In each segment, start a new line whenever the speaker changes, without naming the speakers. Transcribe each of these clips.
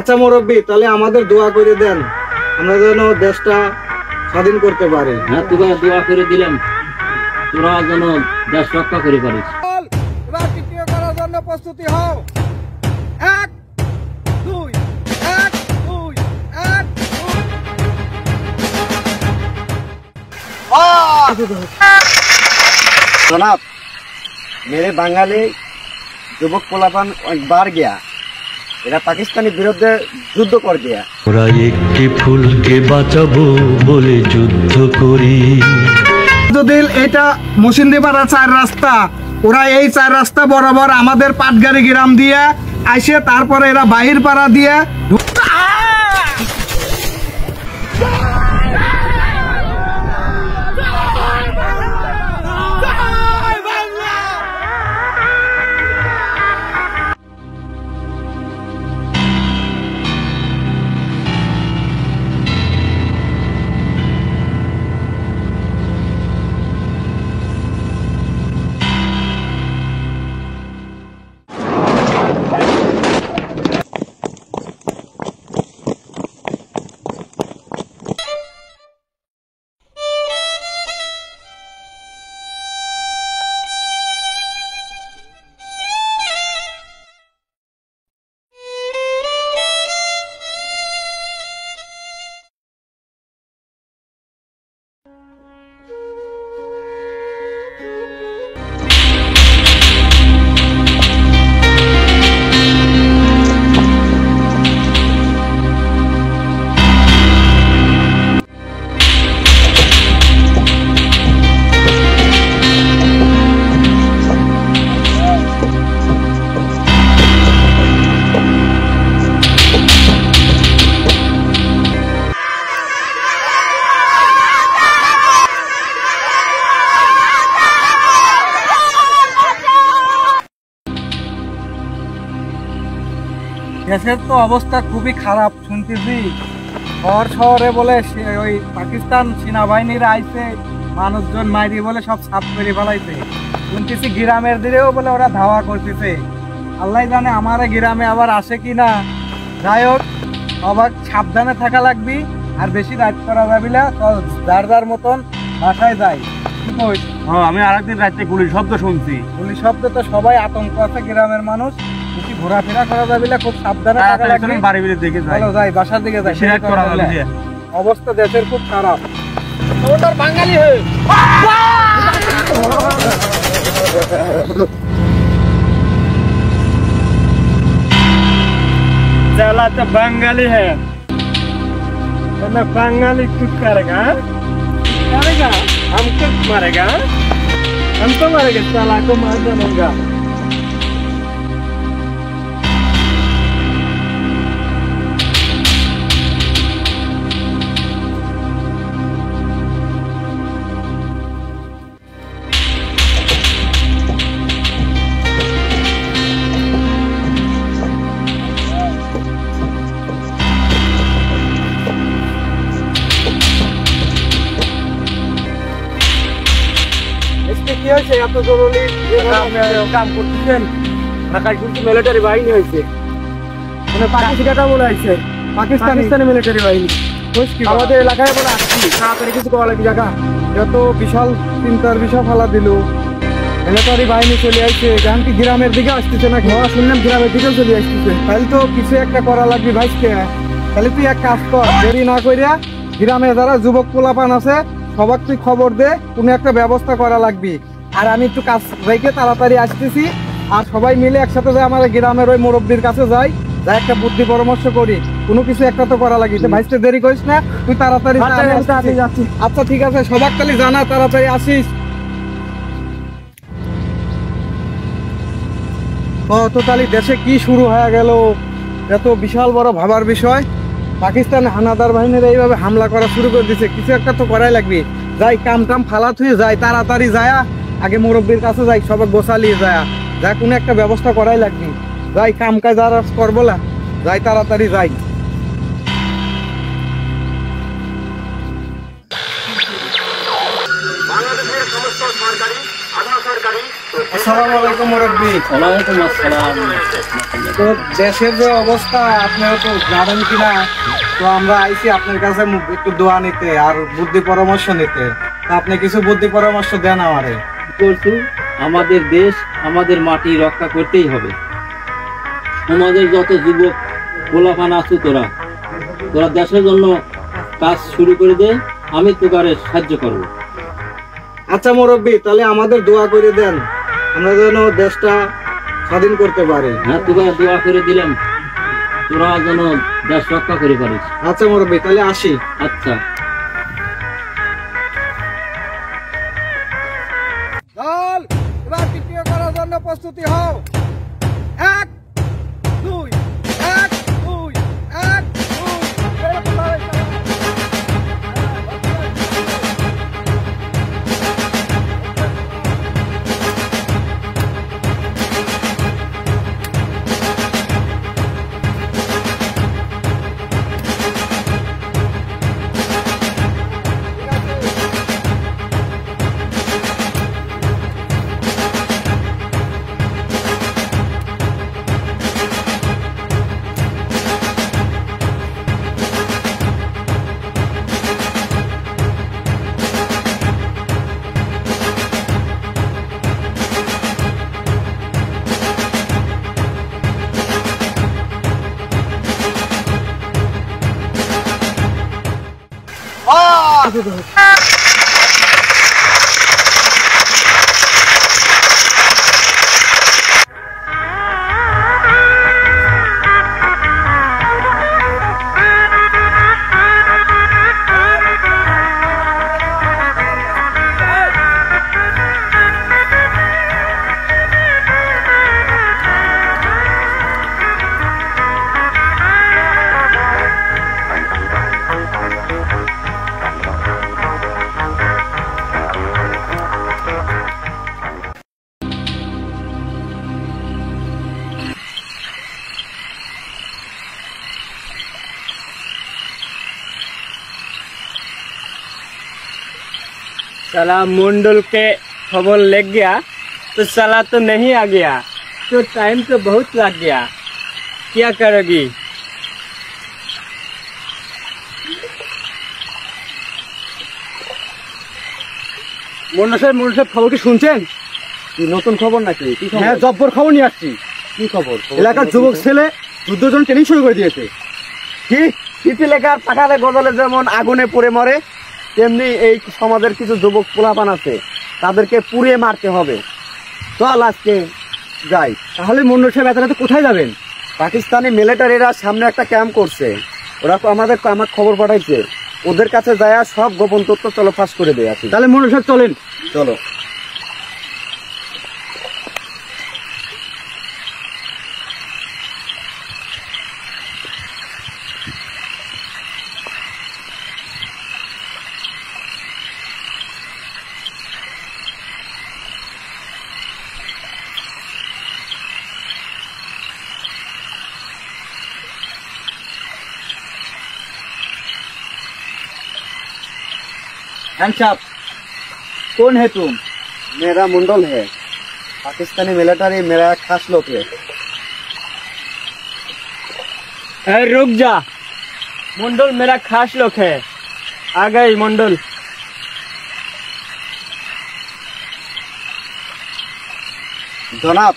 আচ্ছা মুরব্বী, তাহলে আমাদের দোয়া করে দেন, আমরা যেন দেশটা স্বাধীন করতে পারি।
হ্যাঁ, তোকে দোয়া করে দিলাম, তোরা যেন দেশ রক্ষা করে পারিস।
এবার তৃতীয় করার জন্য প্রস্তুতি হও। 1 2 1 2 1 जनाब, मेरे बंगाली युवक पोलापान बार गया, এরা পাকিস্তানের বিরুদ্ধে যুদ্ধ করে দিয়া।
ওরা একটি ফুলকে বাঁচাবো বলে যুদ্ধ করি।
দিল এটা মুসিন্দিপাড়া 4 রাস্তা, ওরা এই 4 রাস্তা বরাবর আমাদের পাটগাড়ি গ্রাম দিয়ে আসে, তারপরে এরা বাহির পাড়া দিয়ে দেশের তো অবস্থা খুবই খারাপ শুনতেছি। শহরে বলে ওই পাকিস্তান সেনাবাহিনীরা আইছে, মানুষজন মাইরি বলে সব সাফ করে ফেলাইছে। শুনতেছি গ্রামের দিকেও বলে ওরা ধাওয়া করতেছে। আল্লাহ জানে আমার গ্রামে আবার আসে কি না। যাই হোক, সবাই সাবধানে থাকা লাগবি, আর বেশি রাত করা যাবি না, যার যার মতন বাসায় যায়। কি কইস?
আমি আরেকদিন রাতে গুলির শব্দ শুনছি।
গুলির শব্দ তো সবাই আতঙ্ক আছে গ্রামের মানুষ, বেশি ঘোরাফেরা করা যাবে না, খুব সাবধানে থাকা লাগবে।
বাড়ি বাড়ি দেখে
যাই বাসার দিকে যাই, অবস্থা দেশের খুব খারাপ। বাঙালি হয়ে
चला तो बंगाली है, बंगाली कुछ करेगा, करेगा हमको मारेगा, हमको मारेगा, चला को मार देगा।
কি হয়েছে এত জরুরি
কাম করতেছেন? ঢাকায় কিন্তু মিলিটারি বাহিনী হয়েছে,
মানে পাকিস্তানটা বলে আইছে, পাকিস্তানি মিলিটারি বাহিনী আমাদের এলাকায় বলে আসছি। তাড়াতাড়ি কিছু করা লাগবে জায়গা, এত বিশাল চিন্তার বিষয় ফেলা দিল। মিলিটারি বাহিনী চলে আসছে, এখন কি গ্রামের দিকে আসতেছে নাকি? শুনলাম গ্রামের দিকেও চলে আসতেছে। তাহলে তো কিছু একটা করা লাগবে ভাইকে। তাহলে তুই এক কাজ কর, দেরি না করিয়া গ্রামে যারা যুবক পোলাপান আছে সবাক তুই খবর দে, কোনো একটা ব্যবস্থা করা লাগবে। আর আমি একটু কাজ রেখে তাড়াতাড়ি আসতেছি, আর সবাই মিলে একসাথে যাই আমার গ্রামের ওই মুরব্বির কাছে যাই, যাই একটা বুদ্ধি পরামর্শ করি, কোনো কিছু একটা তো করা লাগবে। ভাইস্তে দেরি করিস না, তুই তাড়াতাড়ি যাচ্ছি। আচ্ছা ঠিক আছে, সবাক তাহলে জানা তাড়াতাড়ি আসিস। তো তাহলে দেশে কি শুরু হয়ে গেল, এত বিশাল বড় ভাবার বিষয়। পাকিস্তান হানাদার বাহিনীর এইভাবে হামলা করা শুরু করে দিচ্ছে, কিছু একটা তো করাই লাগবে। যাই কাম টাম ফালাত হয়ে যায়, তাড়াতাড়ি যায় আগে মুরব্বীর কাছে যাই, সবাই গোসালিয়ে যায়, যা কোনো একটা ব্যবস্থা করাই লাগবে। যাই কাম কাজ আর করবো না, যাই তাড়াতাড়ি যাই। বাংলাদেশের সমস্ত সরকারি, আধা সরকারি আসসালামু আলাইকুম মুরব্বী।
ওয়ালাইকুম আসসালাম।
তো দেশের যে অবস্থা আপনারা তো জানেন কিনা, তো আমরা আইছি আপনার কাছে একটু দোয়া নিতে আর বুদ্ধি পরামর্শ নিতে। তো আপনি কিছু বুদ্ধি পরামর্শ দেন আমারে।
করছু আমাদের দেশ আমাদের মাটি রক্ষা করতেই হবে। আমাদের যত যুবক পোলাপান আছো তোরা তোরা দেশের জন্য কাজ শুরু করে দে, আমি তোকারে সাহায্য করব।
আচ্ছা মুরব্বী, তাহলে আমাদের দোয়া করে দেন, আমরা যেন দেশটা স্বাধীন করতে পারি।
হ্যাঁ, তোকারে দোয়া করে দিলাম, তোরা যেন দেশ রক্ষা করে পারিস।
আচ্ছা মুরব্বী, তাহলে আসি।
আচ্ছা,
দল এবার তৃতীয় করার জন্য প্রস্তুতি হও। 1 2 1 2 1 2।
साला मुंडल के खबर लग गया तो साला तो नहीं आ गया, तो टाइम तो बहुत लग गया। क्या करोगी?
মুন্না সাহেব খবর কি শুনছেন?
কি নতুন খবর নাকি? কি খবর?
হ্যাঁ, জব্বর খবর নিয়ে আসছি।
কি খবর?
এলাকার যুবক ছেলে যুদ্ধের জন্য ট্রেনিং শুরু করে দিয়েছে।
কি চিঠি লেখার পাঠালে গজলে যেমন আগুনে পুড়ে মরে, তেমনি এই সমাজের কিছু যুবক পোলাপান আছে, তাদেরকে পুড়িয়ে মারতে হবে। চল আজকে যাই।
তাহলে মুন্না সাহেব এত রাতে কোথায় যাবেন?
পাকিস্তানি মিলিটারিরা সামনে একটা ক্যাম্প করছে, ওরা আমার খবর পাঠাইছে, ওদের কাছে যায় সব গোপন তথ্য চলো ফাঁস করে দেয় আছি।
তাহলে মুন্না সাহেব চলেন।
চলো।
Hands up. कौन है तुम?
मेरा मुंडल है, पाकिस्तानी मिलिट्री मेरा खास लोग है। रुक जा, मुंडल मेरा खास लोग है। आ गई मुंडल। जनाब,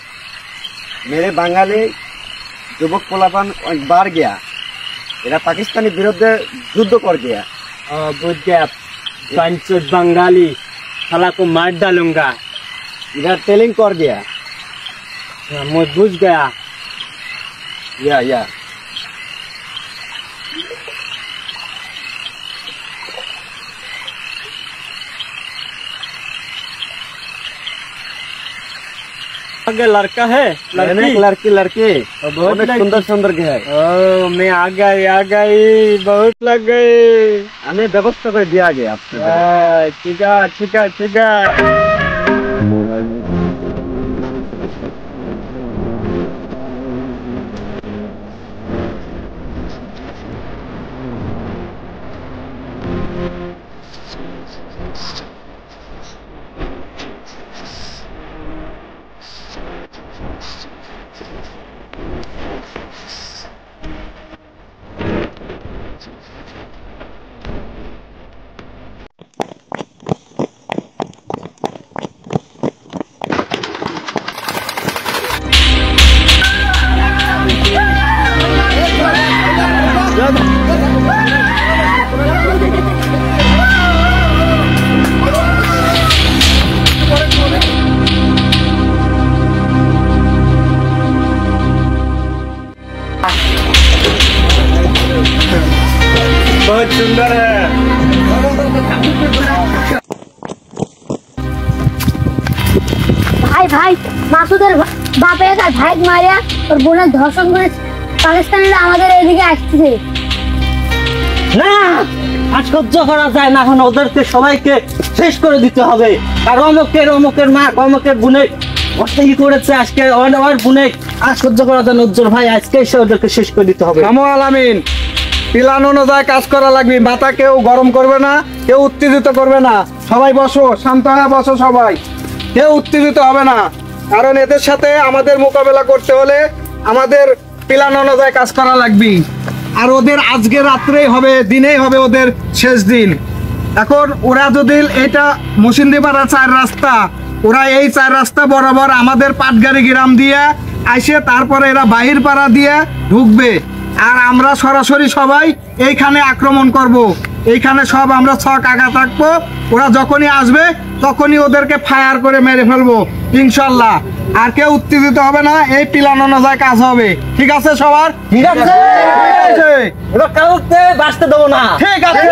मेरे बंगाली युवक पोलापन बार गया, एरा पाकिस्तानी विरुद्ध युद्ध कर गया। बुझ गया, पंचुत बंगाली साला को मार डालूंगा। इधर टेलिंग कर गया, मुझ बुझ गया। या आगे लड़का है, लड़की बहुत सुंदर सुंदर है। ओ मैं आ गई बहुत लग गई। हमें व्यवस्था कर दिया गया आपसे। ठीक है। बहुत सुंदर है।
ভাই ভাই মাসুদের বাপে তার ভাই মারিয়া ওর বোনের ধর্ষণ করে পাকিস্তানিরা আমাদের এদিকে আসছে।
না আর সহ্য করা যায় না, এখন ওদেরকে সবাইকে শেষ করে দিতে হবে। আর অমুকের মা অমুকের বোনে কি করেছে আজকে ওর বোনে আর সহ্য করা যায় না। উজ্জ্বল ভাই আজকে এসে ওদেরকে শেষ করে দিতে হবে।
আমো আলামিন, প্ল্যান অনুযায়ী কাজ করা লাগবে। মাথা কেউ গরম করবে না, কেউ উত্তেজিত করবে না। সবাই বসো, শান্ত হয়ে বসো, সবাই কেউ উত্তেজিত হবে না। কারণ এদের সাথে আমাদের মোকাবেলা করতে হলে আমাদের প্ল্যান অনুযায়ী কাজ করা লাগবে। আর ওদের আজকে রাত্রেই হবে, দিনেই হবে ওদের শেষ দিন। এখন ওরা যদি এটা মুসিন্দিপাড়া 4 রাস্তা, ওরা এই 4 রাস্তা বরাবর আমাদের পাটগাড়ি গ্রাম দিয়ে আসে, তারপরে এরা বাহির পাড়া দিয়ে ঢুকবে। আর আমরা সরাসরি সবাই এইখানে আক্রমণ করব। এইখানে সব আমরা ছক আগা থাকবো। ওরা যখনই আসবে তখনই ওদেরকে ফায়ার করে মেরে ফেলবো ইনশাল্লাহ। আর কেউ উত্তেজিত হবে না, এই প্ল্যান অনুযায়ী কাজ হবে। ঠিক আছে সবার?
ঠিক আছে, এবার কাউকে বাঁচতে দেবো না।
ঠিক আছে।